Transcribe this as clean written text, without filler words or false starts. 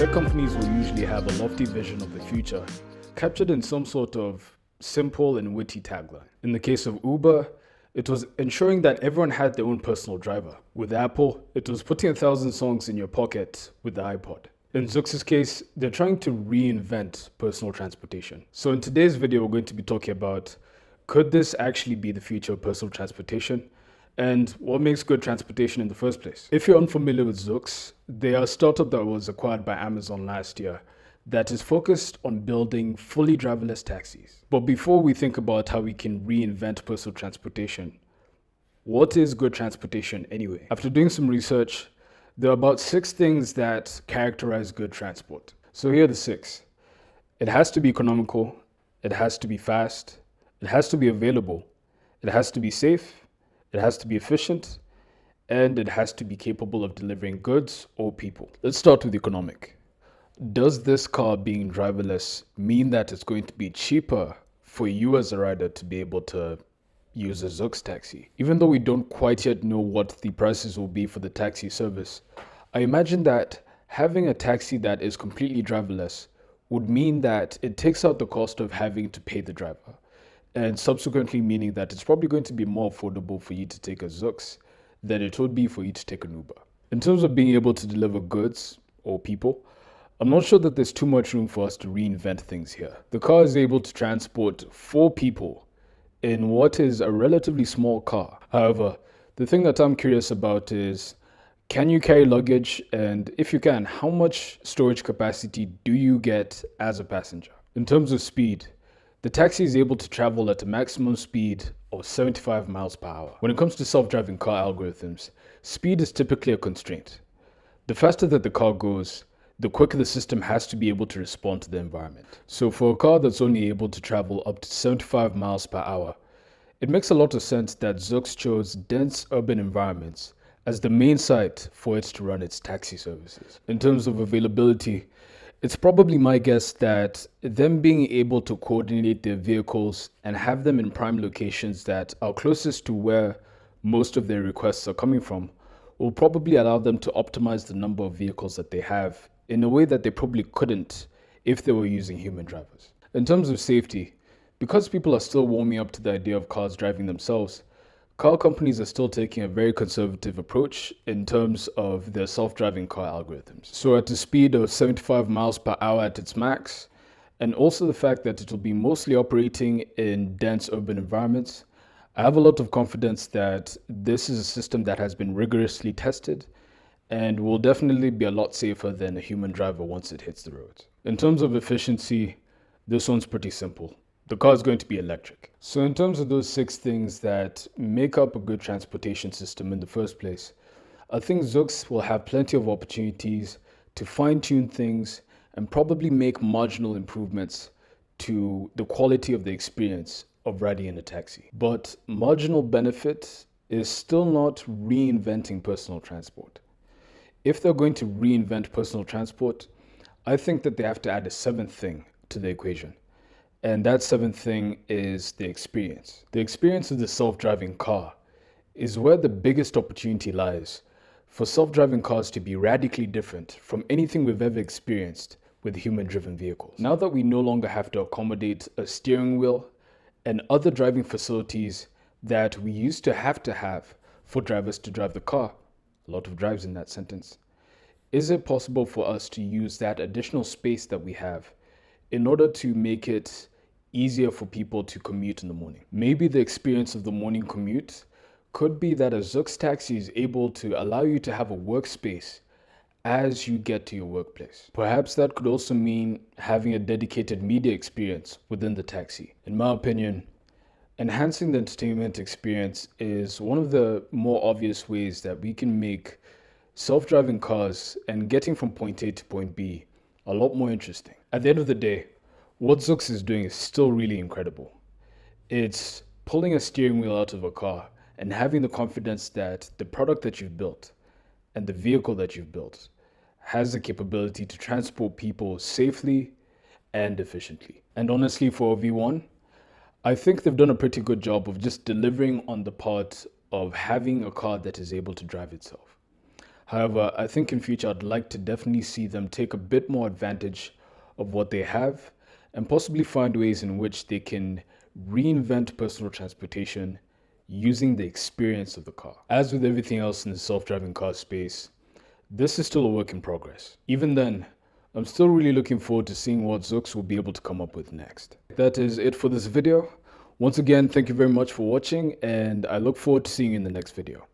Tech companies will usually have a lofty vision of the future, captured in some sort of simple and witty tagline. In the case of Uber, it was ensuring that everyone had their own personal driver. With Apple, it was putting 1,000 songs in your pocket with the iPod. In Zoox's case, they're trying to reinvent personal transportation. So in today's video, we're going to be talking about, could this actually be the future of personal transportation? And what makes good transportation in the first place? If you're unfamiliar with Zoox, they are a startup that was acquired by Amazon last year that is focused on building fully driverless taxis. But before we think about how we can reinvent personal transportation, what is good transportation anyway? After doing some research, there are about 6 things that characterize good transport. So here are the 6. It has to be economical, it has to be fast, it has to be available, it has to be safe, it has to be efficient, and it has to be capable of delivering goods or people. Let's start with economic. Does this car being driverless mean that it's going to be cheaper for you as a rider to be able to use a Zoox taxi? Even though we don't quite yet know what the prices will be for the taxi service, I imagine that having a taxi that is completely driverless would mean that it takes out the cost of having to pay the driver, and subsequently meaning that it's probably going to be more affordable for you to take a Zoox than it would be for you to take an Uber. In terms of being able to deliver goods or people, I'm not sure that there's too much room for us to reinvent things here. The car is able to transport 4 people in what is a relatively small car. However, the thing that I'm curious about is, can you carry luggage? And if you can, how much storage capacity do you get as a passenger? In terms of speed, the taxi is able to travel at a maximum speed of 75 miles per hour. When it comes to self-driving car algorithms, speed is typically a constraint. The faster that the car goes, the quicker the system has to be able to respond to the environment. So for a car that's only able to travel up to 75 miles per hour, it makes a lot of sense that Zoox chose dense urban environments as the main site for it to run its taxi services. In terms of availability, it's probably my guess that them being able to coordinate their vehicles and have them in prime locations that are closest to where most of their requests are coming from will probably allow them to optimize the number of vehicles that they have in a way that they probably couldn't if they were using human drivers. In terms of safety, because people are still warming up to the idea of cars driving themselves, car companies are still taking a very conservative approach in terms of their self-driving car algorithms. So at a speed of 75 miles per hour at its max, and also the fact that it will be mostly operating in dense urban environments, I have a lot of confidence that this is a system that has been rigorously tested and will definitely be a lot safer than a human driver once it hits the road. In terms of efficiency, this one's pretty simple. The car is going to be electric. So in terms of those 6 things that make up a good transportation system in the first place, I think Zoox will have plenty of opportunities to fine-tune things and probably make marginal improvements to the quality of the experience of riding in a taxi. But marginal benefit is still not reinventing personal transport. If they're going to reinvent personal transport, I think that they have to add a 7th thing to the equation. And that 7th thing is the experience. The experience of the self-driving car is where the biggest opportunity lies for self-driving cars to be radically different from anything we've ever experienced with human-driven vehicles. Now that we no longer have to accommodate a steering wheel and other driving facilities that we used to have for drivers to drive the car, a lot of drives in that sentence, is it possible for us to use that additional space that we have in order to make it easier for people to commute in the morning? Maybe the experience of the morning commute could be that a Zoox taxi is able to allow you to have a workspace as you get to your workplace. Perhaps that could also mean having a dedicated media experience within the taxi. In my opinion, enhancing the entertainment experience is one of the more obvious ways that we can make self-driving cars and getting from point A to point B a lot more interesting. At the end of the day, what Zoox is doing is still really incredible. It's pulling a steering wheel out of a car and having the confidence that the product that you've built and the vehicle that you've built has the capability to transport people safely and efficiently. And honestly, for V1, I think they've done a pretty good job of just delivering on the part of having a car that is able to drive itself. However, I think in future I'd like to definitely see them take a bit more advantage of what they have and possibly find ways in which they can reinvent personal transportation using the experience of the car. As with everything else in the self-driving car space, this is still a work in progress. Even then, I'm still really looking forward to seeing what Zoox will be able to come up with next. That is it for this video. Once again, thank you very much for watching, and I look forward to seeing you in the next video.